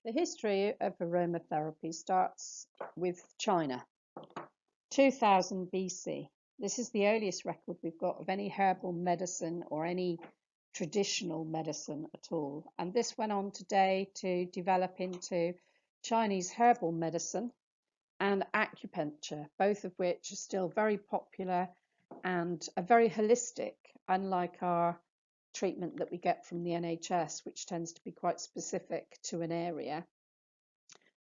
The history of aromatherapy starts with China, 2000 BC. This is the earliest record we've got of any herbal medicine or any traditional medicine at all. And this went on today to develop into Chinese herbal medicine and acupuncture, both of which are still very popular and are very holistic, unlike our treatment that we get from the NHS, which tends to be quite specific to an area.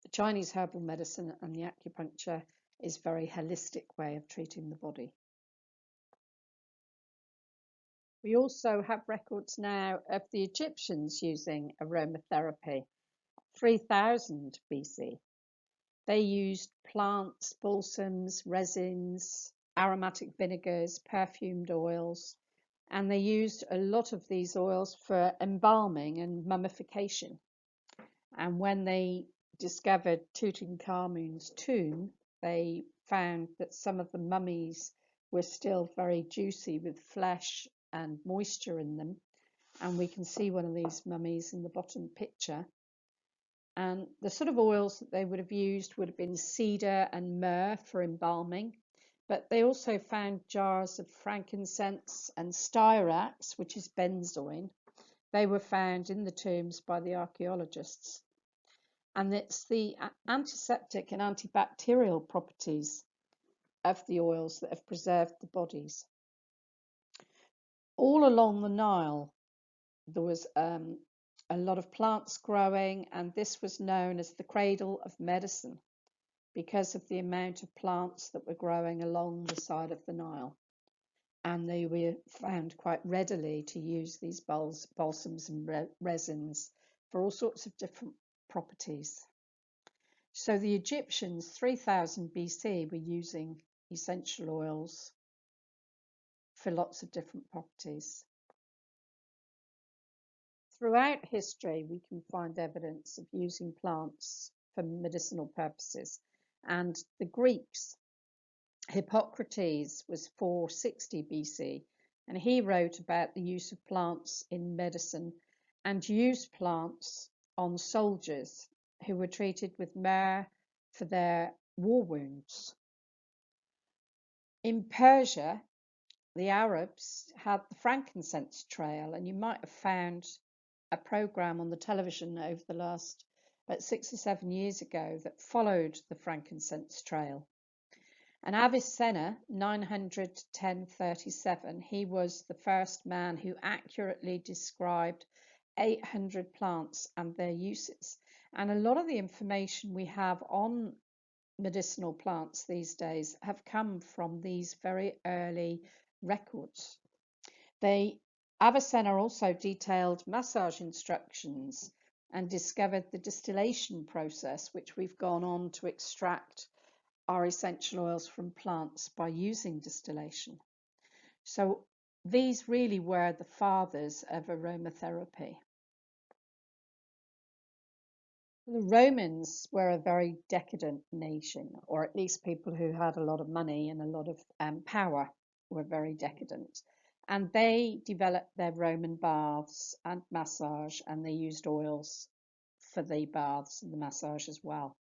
The Chinese herbal medicine and the acupuncture is a very holistic way of treating the body. We also have records now of the Egyptians using aromatherapy, 3000 BC. They used plants, balsams, resins, aromatic vinegars, perfumed oils, and they used a lot of these oils for embalming and mummification. And when they discovered Tutankhamun's tomb, they found that some of the mummies were still very juicy with flesh and moisture in them. And we can see one of these mummies in the bottom picture. And the sort of oils that they would have used would have been cedar and myrrh for embalming. But they also found jars of frankincense and styrax, which is benzoin. They were found in the tombs by the archaeologists. And it's the antiseptic and antibacterial properties of the oils that have preserved the bodies. All along the Nile, there was a lot of plants growing, and this was known as the cradle of medicine because of the amount of plants that were growing along the side of the Nile. And they were found quite readily to use these balsams and resins for all sorts of different properties. So the Egyptians, 3000 BC, were using essential oils for lots of different properties. Throughout history, we can find evidence of using plants for medicinal purposes. And the Greeks, Hippocrates was 460 BC, and he wrote about the use of plants in medicine and used plants on soldiers who were treated with myrrh for their war wounds. In Persia, the Arabs had the frankincense trail, and you might have found a program on the television over the last 6 or 7 years ago that followed the frankincense trail. And Avicenna, 900 to 1037, he was the first man who accurately described 800 plants and their uses. And a lot of the information we have on medicinal plants these days have come from these very early records. Avicenna also detailed massage instructions and discovered the distillation process, which we've gone on to extract our essential oils from plants by using distillation. So these really were the fathers of aromatherapy. The Romans were a very decadent nation, or at least people who had a lot of money and a lot of power were very decadent. And they developed their Roman baths and massage, and they used oils for the baths and the massage as well.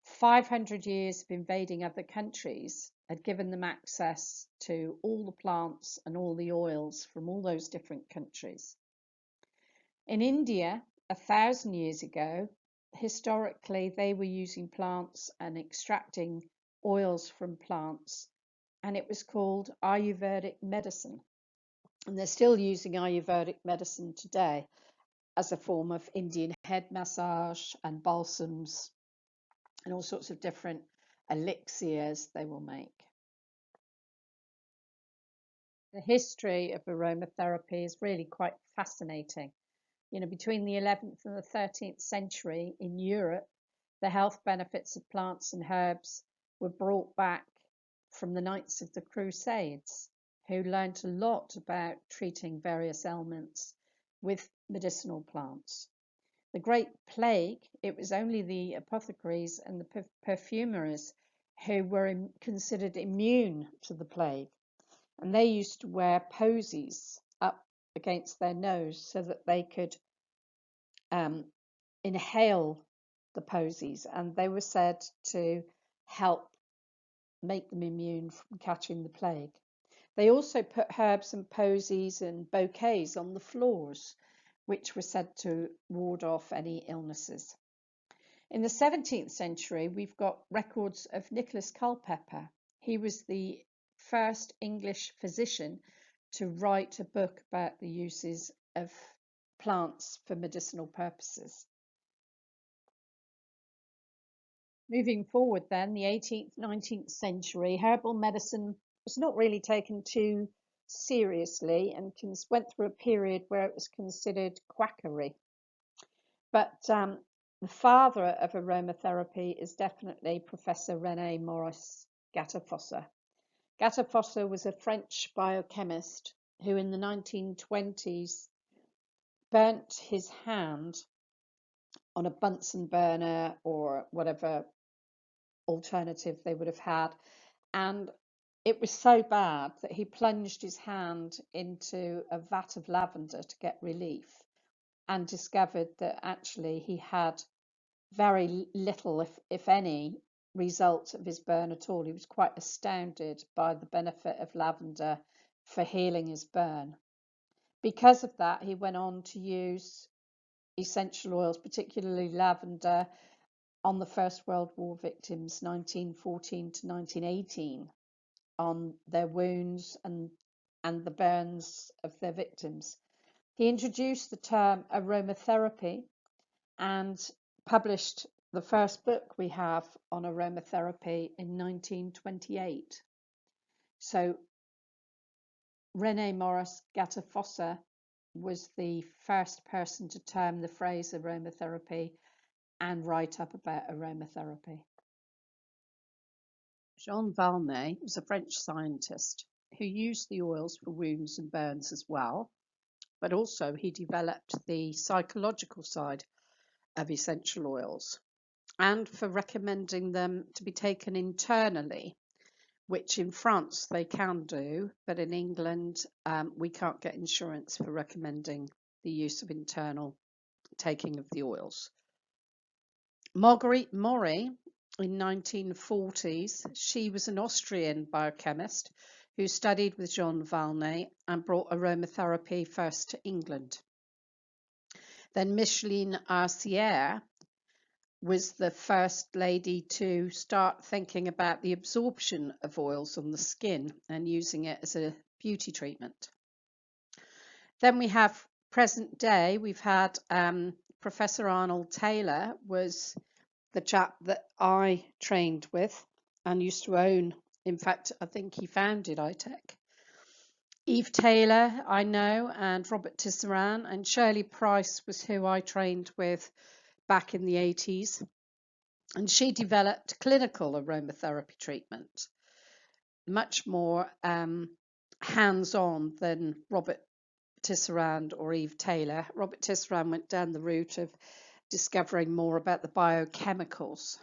500 years of invading other countries had given them access to all the plants and all the oils from all those different countries. In India, 1,000 years ago, historically, they were using plants and extracting oils from plants, and it was called Ayurvedic medicine. And they're still using Ayurvedic medicine today as a form of Indian head massage and balsams and all sorts of different elixirs they will make. The history of aromatherapy is really quite fascinating. Between the 11th and the 13th century in Europe, the health benefits of plants and herbs were brought back from the Knights of the Crusades, who learned a lot about treating various ailments with medicinal plants. The Great Plague, it was only the apothecaries and the perfumers who were considered immune to the plague. And they used to wear posies up against their nose so that they could inhale the posies, and they were said to help make them immune from catching the plague. They also put herbs and posies and bouquets on the floors, which were said to ward off any illnesses. In the 17th century, we've got records of Nicholas Culpeper. He was the first English physician to write a book about the uses of plants for medicinal purposes. Moving forward then, the 18th, 19th century, herbal medicine was not really taken too seriously and went through a period where it was considered quackery. But the father of aromatherapy is definitely Professor René Maurice Gattefossé. Gattefossé was a French biochemist who in the 1920s burnt his hand on a Bunsen burner or whatever alternative they would have had, and it was so bad that he plunged his hand into a vat of lavender to get relief, and discovered that actually he had very little, if any, result of his burn at all. He was quite astounded by the benefit of lavender for healing his burn. Because of that, he went on to use essential oils, particularly lavender, on the First World War victims, 1914 to 1918, on their wounds and the burns of their victims. He introduced the term aromatherapy and published the first book we have on aromatherapy in 1928. So René Maurice Gattefossé was the first person to term the phrase aromatherapy and write up about aromatherapy. Jean Valnet was a French scientist who used the oils for wounds and burns as well, but also he developed the psychological side of essential oils and for recommending them to be taken internally, which in France they can do, but in England we can't get insurance for recommending the use of internal taking of the oils. Marguerite Maury in 1940s, she was an Austrian biochemist who studied with Jean Valnet and brought aromatherapy first to England. Then Micheline Arcière was the first lady to start thinking about the absorption of oils on the skin and using it as a beauty treatment. Then we have present day, we've had Professor Arnold Taylor was the chap that I trained with and used to own. In fact, I think he founded iTech. Eve Taylor, I know, and Robert Tisserand, and Shirley Price was who I trained with back in the 80s. And she developed clinical aromatherapy treatment, much more hands-on than Robert Tisserand or Eve Taylor. Robert Tisserand went down the route of discovering more about the biochemicals.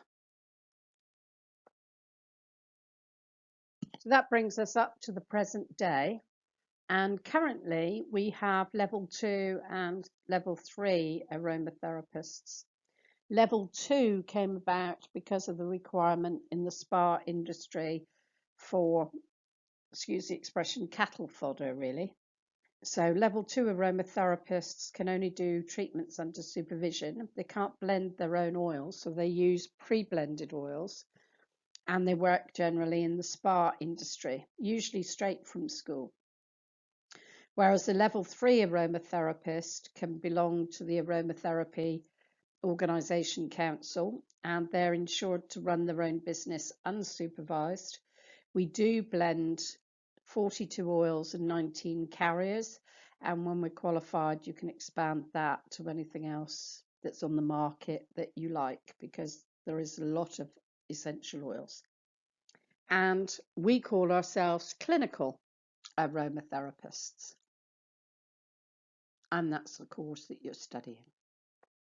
So that brings us up to the present day. And currently we have level 2 and level 3 aromatherapists. Level 2 came about because of the requirement in the spa industry for, excuse the expression, cattle fodder, really. So level 2 aromatherapists can only do treatments under supervision. They can't blend their own oils, so they use pre-blended oils, and they work generally in the spa industry, usually straight from school. Whereas the level 3 aromatherapist can belong to the Aromatherapy Organisation Council, and they're insured to run their own business unsupervised. We do blend 42 oils and 19 carriers, and when we're qualified you can expand that to anything else that's on the market that you like, because there is a lot of essential oils. And we call ourselves clinical aromatherapists, and that's the course that you're studying.